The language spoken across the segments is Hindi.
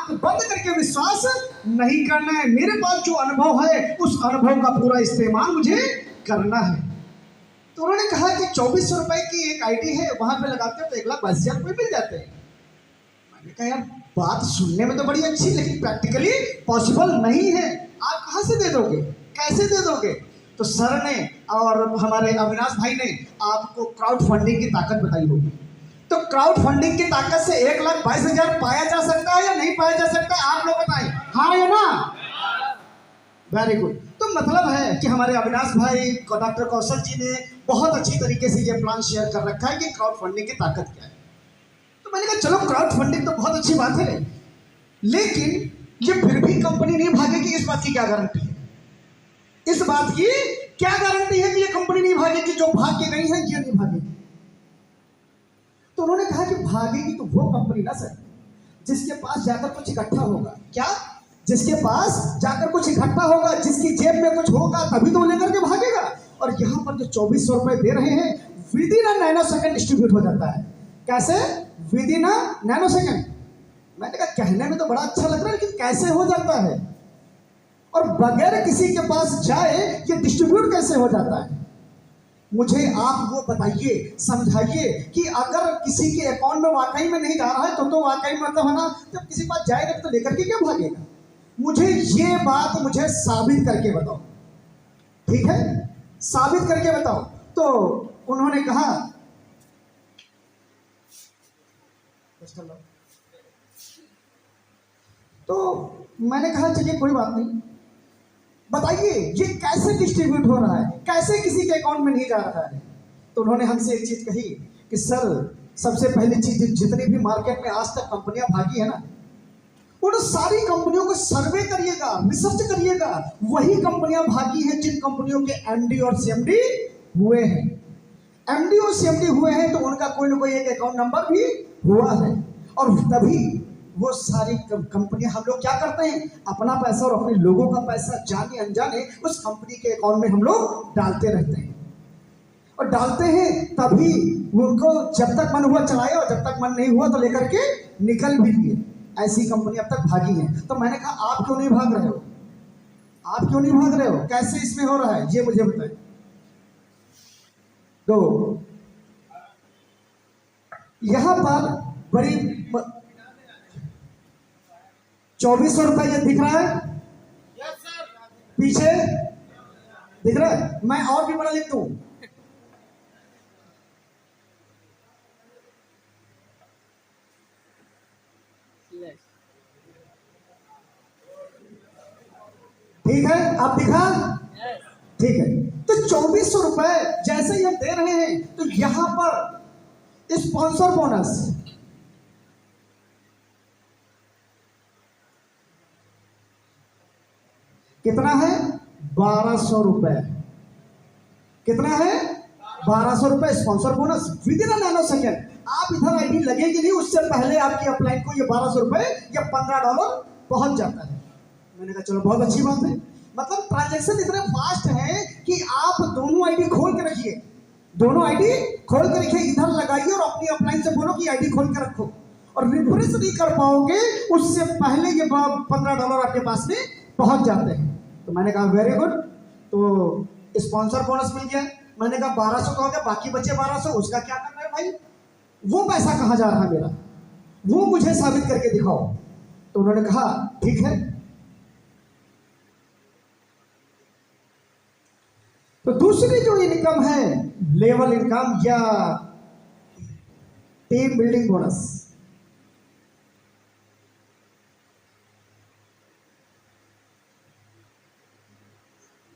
आंख बंद करके विश्वास नहीं करना है। मेरे पास जो अनुभव है उस अनुभव का पूरा इस्तेमाल मुझे करना है। तो उन्होंने कहा कि 2400 रुपए की एक आईडी है, वहां पे लगाते हो तो 1,22,000 रुपये मिल जाते हैं। मैंने कहा यार बात सुनने में तो बड़ी अच्छी, लेकिन प्रैक्टिकली पॉसिबल नहीं है। आप कहाँ से दे दोगे, कैसे दे दोगे? तो सर ने और हमारे अविनाश भाई ने आपको क्राउड फंडिंग की ताकत बताई होगी। तो क्राउड फंडिंग की ताकत से 1,22,000 पाया जा सकता है या नहीं पाया जा सकता है? आप लोग बताएं, हाँ या ना? Very good. तो मतलब है कि हमारे अविनाश भाई डॉक्टर कौशल जी ने बहुत अच्छी तरीके से ये प्लान शेयर कर रखा है कि क्राउड फंडिंग की ताकत क्या है। तो मैंने कहा चलो क्राउड फंडिंग तो बहुत अच्छी बात है, लेकिन ये फिर भी कंपनी नहीं भागेगी, इस बात की क्या गारंटी है? इस बात की क्या गारंटी है कि ये कंपनी नहीं भागेगी? जो भाग के गई है ये नहीं भागेगी। तो उन्होंने कहा कि भागेगी तो वो कंपनी ना सर जिसके पास जाकर कुछ इकट्ठा होगा। क्या? जिसके पास जाकर कुछ इकट्ठा होगा, जिसकी जेब में कुछ होगा, तभी तो लेकर के भागेगा। और यहाँ पर जो 2400 रुपए दे रहे हैं with in a nano second distribute हो जाता है। कैसे? With in a nano second. मैंने कहा कहने में तो बड़ा अच्छा लग रहा है, लेकिन कैसे हो जाता है और बगैर किसी के पास जाए ये डिस्ट्रीब्यूट कैसे हो जाता है? मुझे आप वो बताइए, समझाइए कि अगर किसी के अकाउंट में वाकई में नहीं जा रहा है तो वाकई में मतलब है ना, जब किसी के पास जाएगा तो लेकर के क्या भागेगा? मुझे ये बात मुझे साबित करके बताओ, ठीक है? साबित करके बताओ। तो उन्होंने कहा तो मैंने कहा चलिए कोई बात नहीं, बताइए ये कैसे डिस्ट्रीब्यूट हो रहा है, कैसे किसी के अकाउंट में नहीं जा रहा है? तो उन्होंने हमसे एक चीज कही कि सर सबसे पहली चीज, जितनी भी मार्केट में आज तक कंपनियां भागी है ना, उन सारी कंपनियों को सर्वे करिएगा, रिसर्च करिएगा। वही कंपनियां भागी हैं जिन कंपनियों के एमडी और सीएमडी हुए हैं। एमडी और सीएमडी हुए हैं तो उनका कोई ना कोई एक अकाउंट नंबर भी हुआ है, और तभी वो सारी कंपनियां, हम लोग क्या करते हैं, अपना पैसा और अपने लोगों का पैसा जाने अनजाने उस कंपनी के अकाउंट में हम लोग डालते रहते हैं। और डालते हैं तभी उनको जब तक मन हुआ चलाए और जब तक मन नहीं हुआ तो लेकर के निकल भी लिए। ऐसी कंपनी अब तक भागी है। तो मैंने कहा आप क्यों नहीं भाग रहे हो? आप क्यों नहीं भाग रहे हो? कैसे इसमें हो रहा है ये मुझे बताएं। तो यहां पर बड़ी 2400 रुपए ये दिख रहा है, पीछे दिख रहा है, मैं और भी बड़ा लिख दूं। ठीक है, आप दिखा? ठीक है। तो 2400 रुपए जैसे ही हम दे रहे हैं तो यहां पर स्पॉन्सर बोनस कितना है? 1200 रुपए। कितना है? 1200 रुपए sponsor bonus with in nano second. आप इधर आईडी लगेगी नहीं, उससे पहले आपकी अपलाइन को ये 1200 रुपए या $15 पहुंच जाता है। मैंने कहा चलो बहुत अच्छी बात है। मतलब ट्रांजैक्शन इतने फास्ट है कि आप दोनों आईडी खोल के रखिए, दोनों आईडी खोल के रखिए, इधर लगाइए और अपनी अपलाइन से बोलो कि आईडी खोल के रखो, और रिफ्रेश नहीं कर पाओगे उससे पहले ये $15 आपके पास में पहुंच जाते हैं। तो मैंने कहा वेरी गुड। तो स्पॉन्सर बोनस मिल गया। मैंने कहा 1200 का हो गया, बाकी बचे 1200, उसका क्या करना है भाई? वो पैसा कहाँ जा रहा है मेरा, वो मुझे साबित करके दिखाओ। तो उन्होंने कहा ठीक है। तो दूसरी जो इनकम है, लेवल इनकम या team building bonus,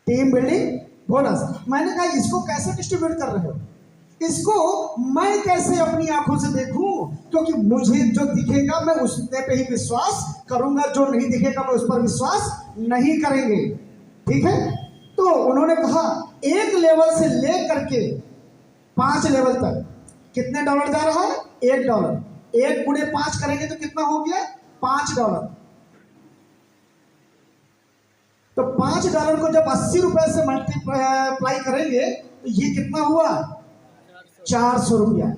team building bonus. मैंने कहा इसको कैसे डिस्ट्रीब्यूट कर रहे हो? इसको मैं कैसे अपनी आंखों से देखूं? क्योंकि मुझे जो दिखेगा मैं उसने पे ही विश्वास करूंगा, जो नहीं दिखेगा मैं उस पर विश्वास नहीं करेंगे। ठीक है। तो उन्होंने कहा एक लेवल से लेकर के 5 लेवल तक कितने डॉलर जा रहा है? $1। 1 गुणे 5 करेंगे तो कितना हो गया? $5। तो $5 को जब 80 रुपए से मल्टीप्लाई करेंगे तो ये कितना हुआ? 400 रुपया।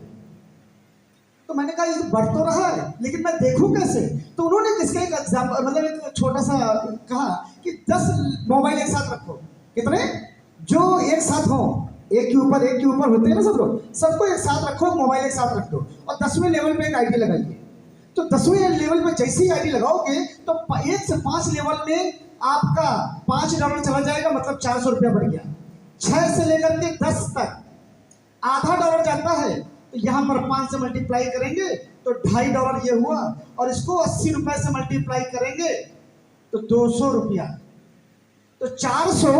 तो मैंने कहा ये तो बढ़ तो रहा है, लेकिन मैं देखूं कैसे? तो उन्होंने किसका एक एग्जाम्पल, मतलब एक छोटा सा कहा कि 10 मोबाइल एक साथ रखो। कितने? जो एक साथ हो, एक के ऊपर होते हैं ना सब लोग, सबको एक साथ रखो, मोबाइल एक साथ रख दो और 10वें लेवल पे एक आईडी लगाइए। तो 10वें लेवल पे जैसे ही आईडी लगाओगे तो 1 से 5 लेवल में आपका $5 चला जाएगा, मतलब 400 रुपया बढ़ गया। 6 से लेकर के 10 तक आधा डॉलर जाता है, तो यहाँ पर 5 से मल्टीप्लाई करेंगे तो $2.5 ये हुआ, और इसको 80 रुपए से मल्टीप्लाई करेंगे तो 200 रुपया। तो 400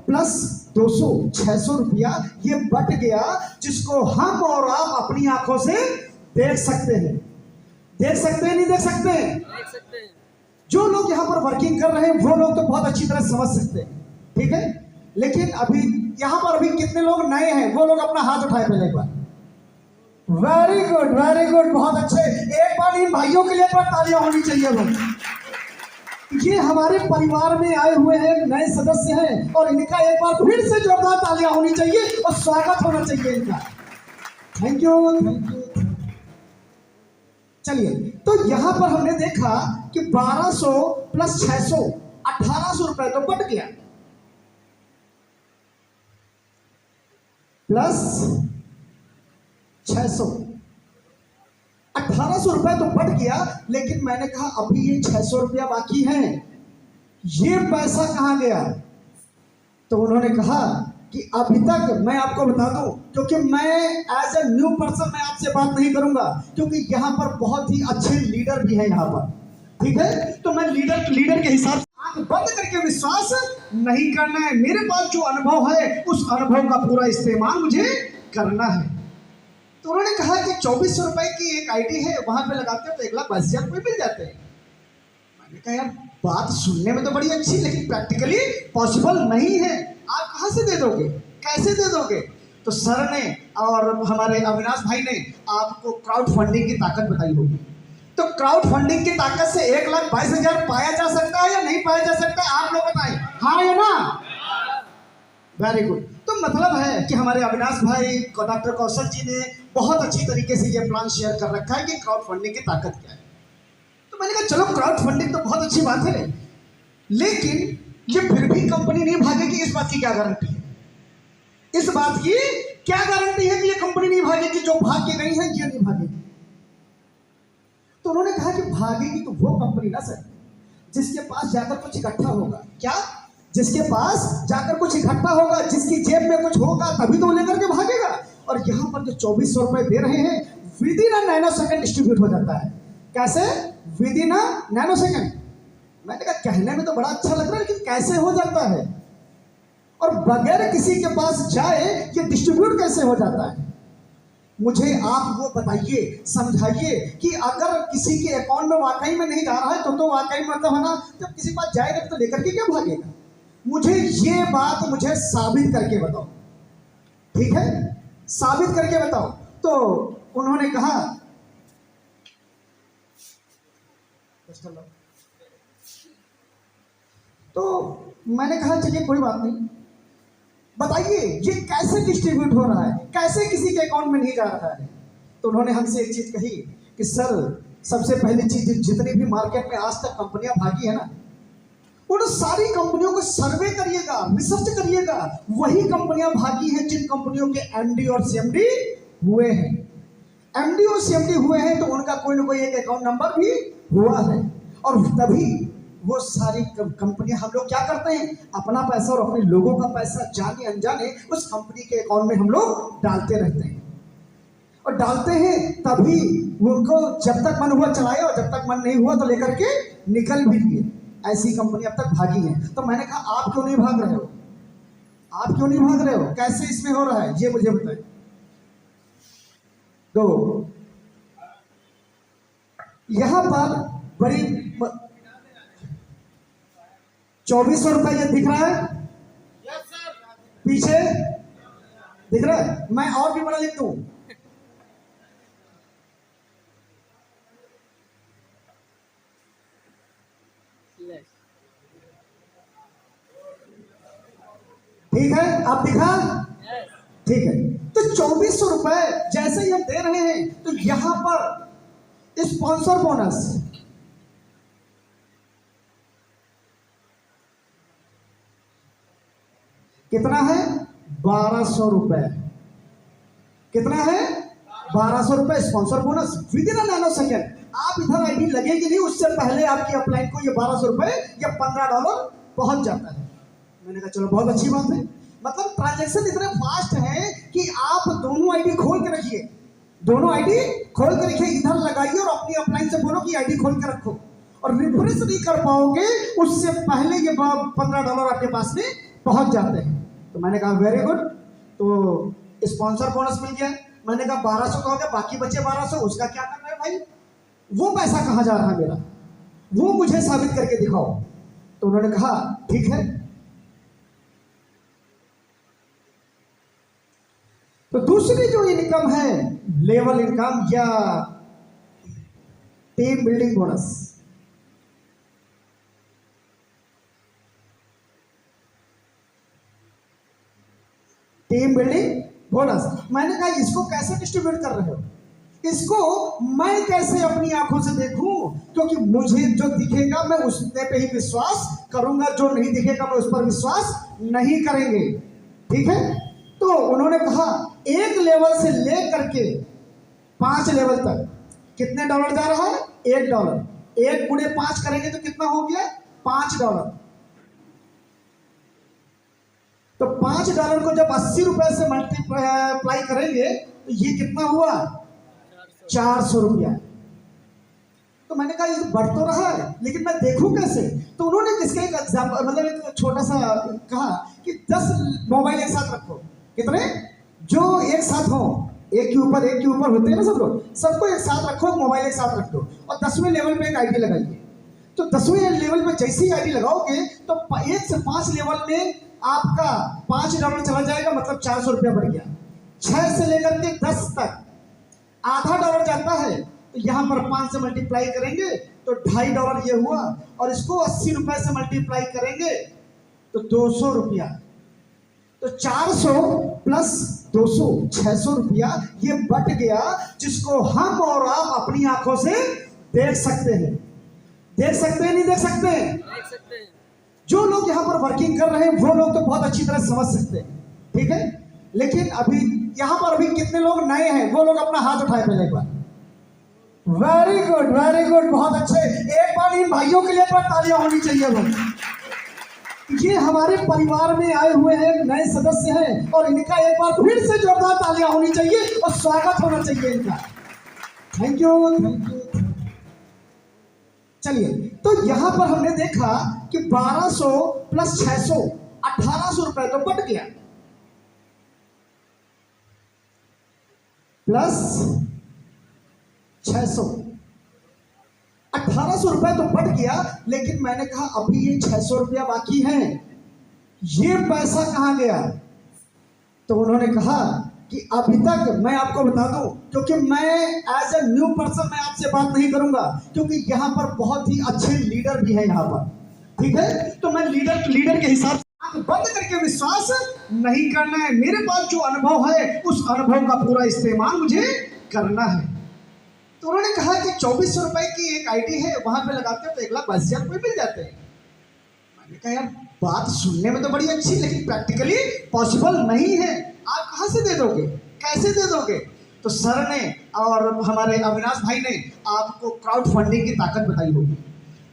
प्लस 200 600 रुपया ये बट गया, जिसको हम और आप अपनी आंखों से देख सकते हैं। देख सकते हैं, नहीं देख सकते? देख सकते हैं। जो लोग यहाँ पर वर्किंग कर रहे हैं वो लोग तो बहुत अच्छी तरह समझ सकते हैं, ठीक है। लेकिन अभी यहाँ पर अभी कितने लोग नए हैं, वो लोग अपना हाथ उठाए पहले एक बार। वेरी गुड, वेरी गुड, बहुत अच्छे। एक बार इन भाइयों के लिए एक बार तालियां होनी चाहिए भाई। ये हमारे परिवार में आए हुए हैं, नए सदस्य हैं, और इनका एक बार फिर से जोरदार तालियां होनी चाहिए और स्वागत होना चाहिए इनका। Thank you, thank you. चलिए, तो यहां पर हमने देखा कि 1200 प्लस 600 1800 रुपए तो बढ़ गया, प्लस 600 1800 रुपए तो बढ़ गया। लेकिन मैंने कहा अभी ये 600 रुपया बाकी है, ये पैसा कहां गया? तो उन्होंने कहा कि अभी तक मैं आपको बता दूं, क्योंकि मैं एज ए न्यू पर्सन मैं आपसे बात नहीं करूंगा, क्योंकि यहाँ पर बहुत ही अच्छे लीडर भी हैं यहाँ पर, ठीक है। तो मैं लीडर के हिसाब से आंख बंद करके विश्वास नहीं करना है। मेरे पास जो अनुभव है उस अनुभव का पूरा इस्तेमाल मुझे करना है। तो उन्होंने कहा कि 2400 रुपए की एक आईडी है, वहां पे लगाते हो तो 1,82,000 रुपये मिल जाते हैं। मैंने कहा यार बात सुनने में तो बड़ी अच्छी, लेकिन प्रैक्टिकली पॉसिबल नहीं है। आप कहां से दे दोगे, कैसे दे दोगे? तो सर ने और हमारे अविनाश भाई ने आपको क्राउड फंडिंग की ताकत बताई होगी। तो क्राउड फंडिंग की ताकत से 1,22,000 पाया जा सकता है या नहीं पाया जा सकता है? आप लोग बताएं, हाँ या ना? Very good. तो मतलब है कि हमारे अविनाश भाई डॉक्टर कौशल जी ने बहुत अच्छी तरीके से ये प्लान शेयर कर रखा है कि क्राउड फंडिंग की ताकत क्या है। तो मैंने कहा चलो क्राउड फंडिंग तो बहुत अच्छी बात है, लेकिन ये फिर भी कंपनी नहीं भागेगी, इस बात की क्या गारंटी है? इस बात की क्या गारंटी है कि ये कंपनी नहीं भागेगी? जो भाग के गई है ये नहीं भागेगी। तो उन्होंने कहा कि भागेगी तो वो कंपनी ना सर जिसके पास जाकर कुछ इकट्ठा होगा। क्या? जिसके पास जाकर कुछ इकट्ठा होगा, जिसकी जेब में कुछ होगा, तभी तो वो लेकर के भागेगा। और यहाँ पर जो 2400 रुपए दे रहे हैं, with in a nano second distribute हो जाता है। कैसे? With in a nano second. मैंने कहा कहने में तो बड़ा अच्छा लग रहा है, लेकिन कैसे हो जाता है? और बगैर किसी के पास जाए ये डिस्ट्रीब्यूट कैसे हो जाता है? मुझे आप वो बताइए, समझाइए कि अगर किसी के अकाउंट में वाकई में नहीं जा रहा है तो वाकई मतलब है ना, जब किसी पास जाएगा तो लेकर के क्या भागेगा? मुझे ये बात मुझे साबित करके बताओ, ठीक है? साबित करके बताओ। तो उन्होंने कहा तो मैंने कहा चलिए कोई बात नहीं, बताइए ये कैसे डिस्ट्रीब्यूट हो रहा है, कैसे किसी के अकाउंट में नहीं जा रहा है? तो उन्होंने हमसे एक चीज कही कि सर सबसे पहली चीज, जितनी भी मार्केट में आज तक कंपनियां भागी है ना, उन सारी कंपनियों को सर्वे करिएगा, रिसर्च करिएगा। वही कंपनियां भागी हैं जिन कंपनियों के एमडी और सीएमडी हुए हैं। एमडी और सीएमडी हुए हैं तो उनका कोई ना कोई एक अकाउंट नंबर भी हुआ है, और तभी वो सारी कंपनियां, हम लोग क्या करते हैं, अपना पैसा और अपने लोगों का पैसा जाने अनजाने उस कंपनी के अकाउंट में हम लोग डालते रहते हैं। और डालते हैं तभी उनको जब तक मन हुआ चलाए, और जब तक मन नहीं हुआ तो लेकर के निकल भी दिए। ऐसी कंपनी अब तक भागी है। तो मैंने कहा आप क्यों नहीं भाग रहे हो? आप क्यों नहीं भाग रहे हो? कैसे इसमें हो रहा है ये मुझे बताएं। तो यहां पर बड़ी 2400 रुपए ये दिख रहा है, पीछे दिख रहा है? मैं और भी बड़ा लिख दूं, ठीक है? आप दिखा? ठीक है। तो 2400 रुपए जैसे ही हम दे रहे हैं तो यहां पर स्पॉन्सर बोनस कितना है? 1200 रुपए। कितना है? 1200 रुपए sponsor bonus with in nano second. आप इधर आईडी लगेगी नहीं, उससे पहले आपकी अपलाइन को ये 1200 रुपए या $15 पहुंच जाता है। मैंने कहा चलो बहुत अच्छी बात है। मतलब ट्रांजैक्शन इतने फास्ट है कि आप दोनों आईडी खोल के रखिए, दोनों आईडी खोल के रखिए, इधर लगाइए और अपनी अपलाइन से बोलो कि आईडी खोल के रखो, और रिफ्रेश नहीं कर पाओगे उससे पहले ये $15 आपके पास में पहुंच जाते हैं। तो मैंने कहा वेरी गुड, तो स्पॉन्सर बोनस मिल गया। मैंने कहा 1200 का हो गया, बाकी बचे 1200, उसका क्या करना है भाई? वो पैसा कहाँ जा रहा है मेरा, वो मुझे साबित करके दिखाओ। तो उन्होंने कहा ठीक है। तो दूसरी जो इनकम है, लेवल इनकम या team building bonus. Team building bonus, मैंने कहा इसको कैसे डिस्ट्रीब्यूट कर रहे हो? इसको मैं कैसे अपनी आंखों से देखूं? क्योंकि मुझे जो दिखेगा मैं उसने पे ही विश्वास करूंगा, जो नहीं दिखेगा मैं उस पर विश्वास नहीं करेंगे। ठीक है? तो उन्होंने कहा एक लेवल से लेकर के 5 लेवल तक कितने डॉलर जा रहा है? $1। 1 गुणे 5 करेंगे तो कितना हो गया? $5। तो $5 को जब 80 रुपए से मल्टीप्लाई करेंगे तो ये कितना हुआ? 400 रुपया। तो मैंने कहा ये बढ़ तो रहा है, लेकिन मैं देखूं कैसे? तो उन्होंने इसका एक एग्जाम्पल, मतलब एक छोटा सा कहा कि 10 मोबाइल एक साथ रखो। कितने? जो एक साथ हो, एक के ऊपर होते हैं ना सब लोग, सबको एक साथ रखो, मोबाइल एक साथ रख दो, और 10वें लेवल पे एक आईडी लगाइए। तो 10वें लेवल पे जैसे ही आईडी लगाओगे तो 1 से 5 लेवल में आपका $5 चला जाएगा, मतलब 400 रुपया बढ़ गया। 6 से लेकर के 10 तक आधा डॉलर जाता है, तो यहाँ पर 5 से मल्टीप्लाई करेंगे तो $2.5 ये हुआ, और इसको 80 रुपए से मल्टीप्लाई करेंगे तो 200 रुपया। तो 400 प्लस 200 600 रुपया ये बट गया, जिसको हम और आप अपनी आंखों से देख सकते हैं। देख सकते हैं, नहीं देख सकते? देख सकते हैं। जो लोग यहाँ पर वर्किंग कर रहे हैं वो लोग तो बहुत अच्छी तरह समझ सकते हैं। ठीक है? लेकिन अभी यहाँ पर अभी कितने लोग नए हैं, वो लोग अपना हाथ उठाए पहले एक बार। वेरी गुड, वेरी गुड, बहुत अच्छे। एक बार इन भाइयों के लिए एक बार तालियां होनी चाहिए भाई। ये हमारे परिवार में आए हुए हैं, नए सदस्य हैं, और इनका एक बार फिर से जोरदार तालियां होनी चाहिए और स्वागत होना चाहिए इनका। Thank you, thank you. चलिए, तो यहां पर हमने देखा कि 1200 प्लस 600 1800 रुपए तो बट गया, प्लस 600 1800 रुपए तो बट गया। लेकिन मैंने कहा अभी ये 600 रुपया बाकी है, ये पैसा कहां गया? तो उन्होंने कहा कि अभी तक मैं आपको बता दूं, क्योंकि मैं एज ए न्यू पर्सन मैं आपसे बात नहीं करूंगा, क्योंकि यहाँ पर बहुत ही अच्छे लीडर भी हैं यहाँ पर। ठीक है? तो मैं लीडर के हिसाब से आंख बंद करके विश्वास नहीं करना है। मेरे पास जो अनुभव है उस अनुभव का पूरा इस्तेमाल मुझे करना है। तो उन्होंने कहा कि 2400 रुपए की एक आईडी है, वहां पे लगाते हो तो 1,22,000 रुपए मिल जाते हैं। मैंने कहा यार बात सुनने में तो बड़ी अच्छी, लेकिन प्रैक्टिकली पॉसिबल नहीं है। आप कहां से दे दोगे, कैसे दे दोगे? तो सर ने और हमारे अविनाश भाई ने आपको क्राउड फंडिंग की ताकत बताई होगी।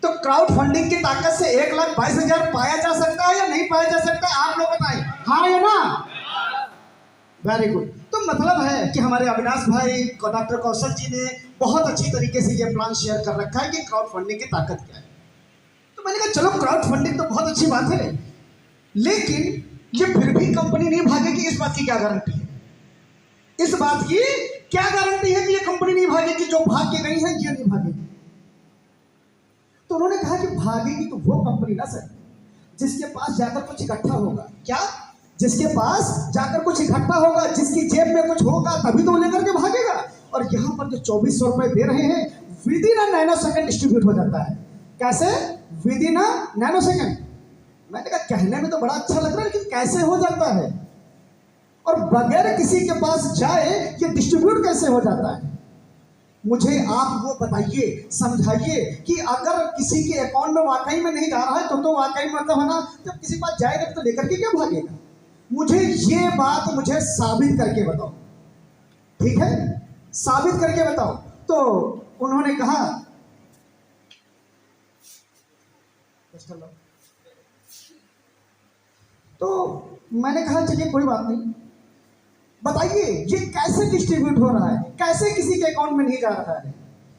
तो क्राउड फंडिंग की ताकत से 1,22,000 पाया जा सकता है या नहीं पाया जा सकता है? आप लोग बताएं, हाँ या ना? Very good. तो मतलब है कि हमारे अविनाश भाई डॉक्टर कौशल जी ने बहुत अच्छी तरीके से ये प्लान शेयर कर रखा है कि क्राउड फंडिंग की ताकत क्या है। तो मैंने कहा चलो क्राउड फंडिंग तो बहुत अच्छी बात है, लेकिन ये फिर भी कंपनी नहीं भागेगी, इस बात की क्या गारंटी है? इस बात की क्या गारंटी है कि ये कंपनी नहीं भागेगी? जो भाग के गई है ये नहीं भागेगी। तो उन्होंने कहा कि भागेगी तो वो कंपनी ना सर जिसके पास जाकर कुछ इकट्ठा होगा। क्या? जिसके पास जाकर कुछ इकट्ठा होगा, जिसकी जेब में कुछ होगा, तभी तो लेकर के भागेगा। और यहाँ पर जो 2400 रुपए दे रहे हैं with in a nano second distribute हो जाता है। कैसे? With in a nano second. मैंने कहा कहने में तो बड़ा अच्छा लग रहा है, लेकिन कैसे हो जाता है? और बगैर किसी के पास जाए ये डिस्ट्रीब्यूट कैसे हो जाता है? मुझे आप वो बताइए, समझाइए कि अगर किसी के अकाउंट में वाकई में नहीं जा रहा है तो वाकई में मतलब है ना, जब किसी पास जाएगा तो लेकर के क्या भागेगा? मुझे ये बात मुझे साबित करके बताओ, ठीक है, साबित करके बताओ। तो उन्होंने कहा तो मैंने कहा चलिए कोई बात नहीं, बताइए ये कैसे डिस्ट्रीब्यूट हो रहा है, कैसे किसी के अकाउंट में नहीं जा रहा है?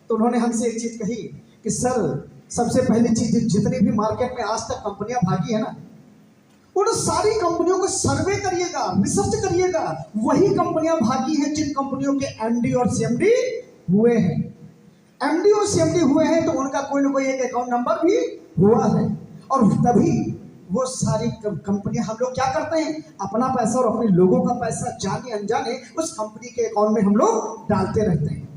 तो उन्होंने हमसे एक चीज कही कि सर सबसे पहली चीज, जितनी भी मार्केट में आज तक कंपनियां भागी है ना, उन सारी कंपनियों को सर्वे करिएगा, रिसर्च करिएगा, वही कंपनियां भागी हैं जिन कंपनियों के एमडी और सीएमडी हुए हैं। एमडी और सीएमडी हुए हैं तो उनका कोई ना कोई एक अकाउंट नंबर भी हुआ है, और तभी वो सारी कंपनियां, हम लोग क्या करते हैं, अपना पैसा और अपने लोगों का पैसा जाने अनजाने उस कंपनी के अकाउंट में हम लोग डालते रहते हैं,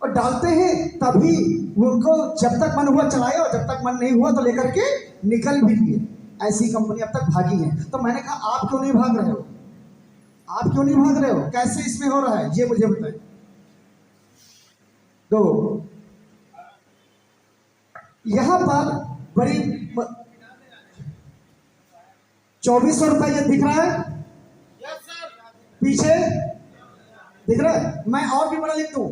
और डालते हैं तभी उनको जब तक मन हुआ चलाए और जब तक मन नहीं हुआ तो लेकर के निकल भी लिए। ऐसी कंपनी अब तक भागी है। तो मैंने कहा आप क्यों नहीं भाग रहे हो, आप क्यों नहीं भाग रहे हो, कैसे इसमें हो रहा है ये मुझे बताएं। तो यहां पर बड़ी 2400 रुपए ये दिख रहा है, पीछे दिख रहा है, मैं और भी बड़ा लिख दूं,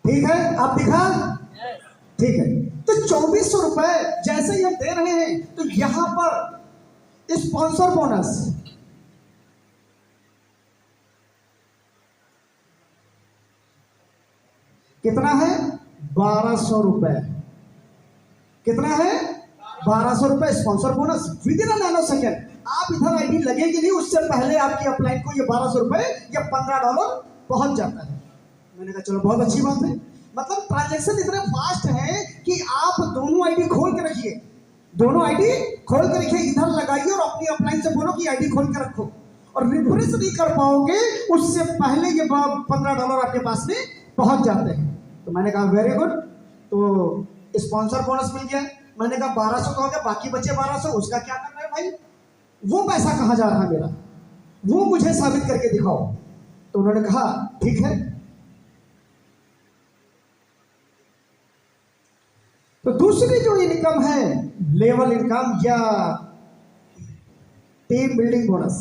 ठीक है, आप दिखा, ठीक है। तो 2400 रुपए जैसे ही हम दे रहे हैं तो यहां पर स्पॉन्सर बोनस कितना है, 1200 रुपए, कितना है, 1200 रुपए sponsor bonus with in nano second. आप इधर आईडी लगेगी नहीं, उससे पहले आपकी अपलाइन को ये 1200 रुपए या $15 पहुंच जाता है। मैंने कहा चलो बहुत अच्छी बात है, मतलब ट्रांजैक्शन इतने फास्ट है कि आप दोनों आईडी खोल के रखिए, दोनों आईडी खोल के रखिए, इधर लगाइए और अपनी अपलाइन से बोलो कि आईडी खोल के रखो, और रिफ्रेश नहीं कर पाओगे उससे पहले ये $15 आपके पास में पहुंच जाते हैं। तो मैंने कहा वेरी गुड, तो स्पॉन्सर बोनस मिल गया। मैंने कहा 1200 तो हो गया, बाकी बचे 1200, उसका क्या करना है भाई, वो पैसा कहाँ जा रहा है मेरा, वो मुझे साबित करके दिखाओ। तो उन्होंने कहा ठीक है। तो दूसरी जो इनकम है, लेवल इनकम या team building bonus,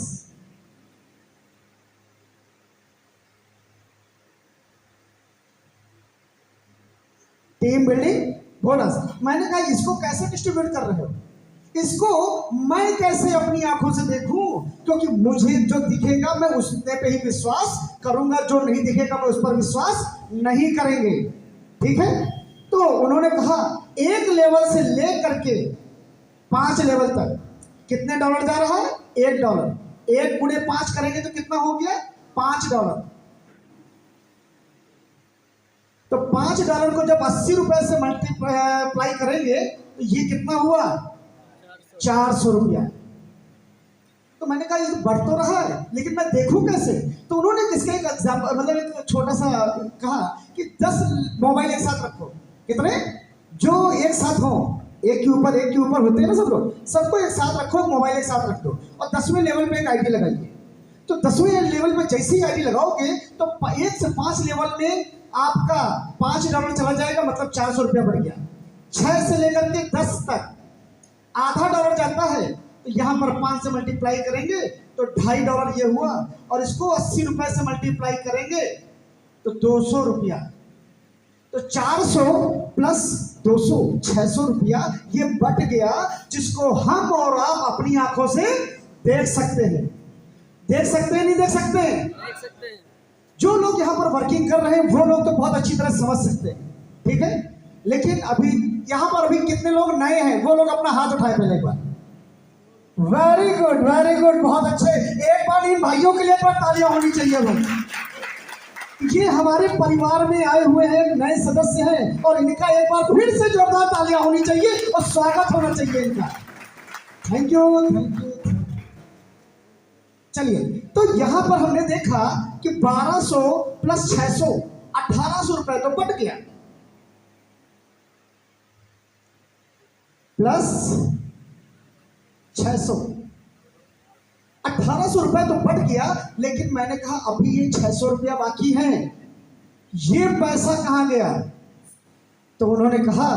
team building bonus, मैंने कहा इसको कैसे डिस्ट्रीब्यूट कर रहे हो, इसको मैं कैसे अपनी आंखों से देखूं, क्योंकि मुझे जो दिखेगा मैं उसने पे ही विश्वास करूंगा, जो नहीं दिखेगा मैं उस पर विश्वास नहीं करेंगे, ठीक है। तो उन्होंने कहा एक लेवल से लेकर के 5 लेवल तक कितने डॉलर जा रहा है, $1, 1 गुणे 5 करेंगे तो कितना हो गया, $5। तो $5 को जब 80 रुपए से मल्टीप्लाई करेंगे तो ये कितना हुआ, 400 रुपया। तो मैंने कहा ये बढ़ तो रहा है लेकिन मैं देखूं कैसे। तो उन्होंने किसका एक एग्जाम्पल, मतलब एक छोटा सा कहा कि 10 मोबाइल एक साथ रखो, कितने, जो एक साथ हो, एक के ऊपर होते हैं ना सब लोग, सबको एक साथ रखो, मोबाइल एक साथ रख दो, और 10वें लेवल पे एक आईडी लगाइए। तो 10वें लेवल पे जैसे ही आईडी लगाओगे तो 1 से 5 लेवल में आपका $5 चला जाएगा, मतलब 400 रुपया बढ़ गया। 6 से लेकर के 10 तक आधा डॉलर जाता है, तो यहाँ पर 5 से मल्टीप्लाई करेंगे तो $2.5 ये हुआ, और इसको 80 रुपए से मल्टीप्लाई करेंगे तो 200 रुपया। तो 400 प्लस 200 600 रुपया ये बट गया, जिसको हम और आप अपनी आंखों से देख सकते हैं। देख सकते हैं, नहीं देख सकते? देख सकते हैं। जो लोग यहाँ पर वर्किंग कर रहे हैं वो लोग तो बहुत अच्छी तरह समझ सकते हैं, ठीक है। लेकिन अभी यहाँ पर अभी कितने लोग नए हैं, वो लोग अपना हाथ उठाए पहले एक बार। वेरी गुड, वेरी गुड, बहुत अच्छे। एक बार इन भाइयों के लिए पर तालियां होनी चाहिए भाई। ये हमारे परिवार में आए हुए हैं, नए सदस्य हैं, और इनका एक बार फिर से जोरदार तालियां होनी चाहिए और स्वागत होना चाहिए इनका। Thank you, thank you. चलिए, तो यहां पर हमने देखा कि 1200 प्लस 600 1800 रुपए तो बट गया। प्लस 600, 1800 रुपए तो बढ़ गया। लेकिन मैंने कहा अभी ये 600 रुपया बाकी है, ये पैसा कहाँ गया? तो उन्होंने कहा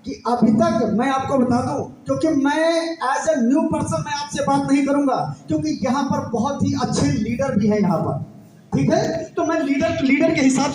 कि अभी तक मैं आपको बता दूं, क्योंकि मैं एज ए न्यू पर्सन मैं आपसे बात नहीं करूंगा, क्योंकि यहाँ पर बहुत ही अच्छे लीडर भी हैं यहाँ पर, ठीक है? तो मैं लीडर के हिसाब